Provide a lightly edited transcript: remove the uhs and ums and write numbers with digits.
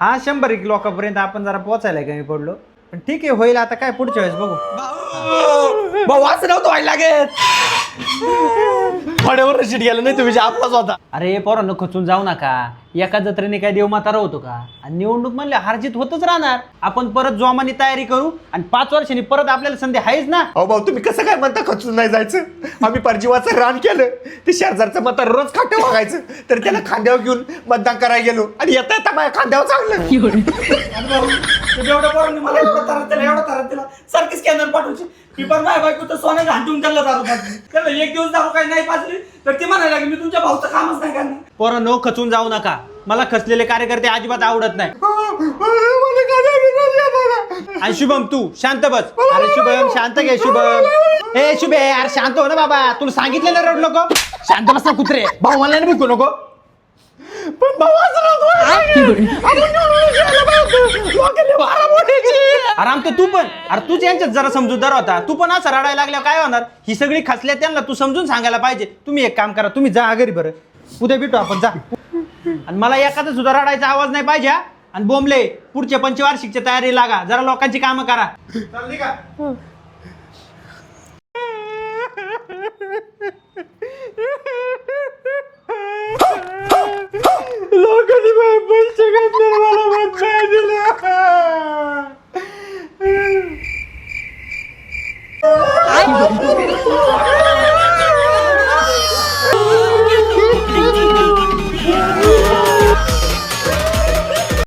हा 100 लोकांपर्यंत आपण जरा पोहोचायला कमी पडलो, पण ठीक आहे, होईल आता काय पुढच्या वेळेस बघू. भाऊ असं नव्हतं व्हायला लागत. थोड्यावर रशीद गेलं नाही तुम्ही आपलाच होता. अरे पोरांनो खचून जाऊ नका, एका जत्रेने काय देव म्हातारा होतो का? आणि निवडणूक म्हणले हारजीत होतच राहणार. आपण परत जोमाने तयारी करू आणि 5 वर्षांनी परत आपल्याला संधी आहेच ना. अहो भाऊ तुम्ही कसं काय म्हणता खचून नाही जायचं? आम्ही परजीवाचं रान केलं, ते शेजारचं म्हातार रोज खाटं बघायचं, तर त्याला खांद्यावर घेऊन मतदान करायला गेलो आणि येता येता माझ्या खांद्यावर चांगलं. एवढ्या पोरांनी मला एवढा त्रास दिला सारखी स्कॅनर पाठवची. मी पण माझ्या बायको तर सोन्याला हांटून त्याला दारू पाजली. त्याला एक दिवस दारू काही नाही पाजली तर ती म्हणायला लागली मी तुमच्या भाऊचं कामच नाही करणार. पोरांनो खचून जाऊ नका, मला खचलेले कार्यकर्ते अजिबात आवडत नाही. आणि शुभम तू शांत बस. अरे शुभम शांत घे. शुभम ए शुभे अरे शांत हो ना बाबा, तुला सांगितलं ना रडू नको. शांत बस ना कुत्रे. भाऊ मला नाही भुकू नको. पण भाऊ असं आराम तर तू पण, अरे तूच यांच्यात जरा समजूतदार होता. तू पण असं रडायला लागल्यावर काय होणार? ही सगळी खचल्या त्यांना तू समजून सांगायला पाहिजे. तुम्ही एक काम करा, तुम्ही जा घरी बरं, उद्या भेटू आपण, जा. आणि मला एखादा सुद्धा रडायचा आवाज नाही पाहिजे. आणि बोंबले पुढच्या पंचवार्षिकच्या तयारी लागा, जरा लोकांची कामं करा. चालली का?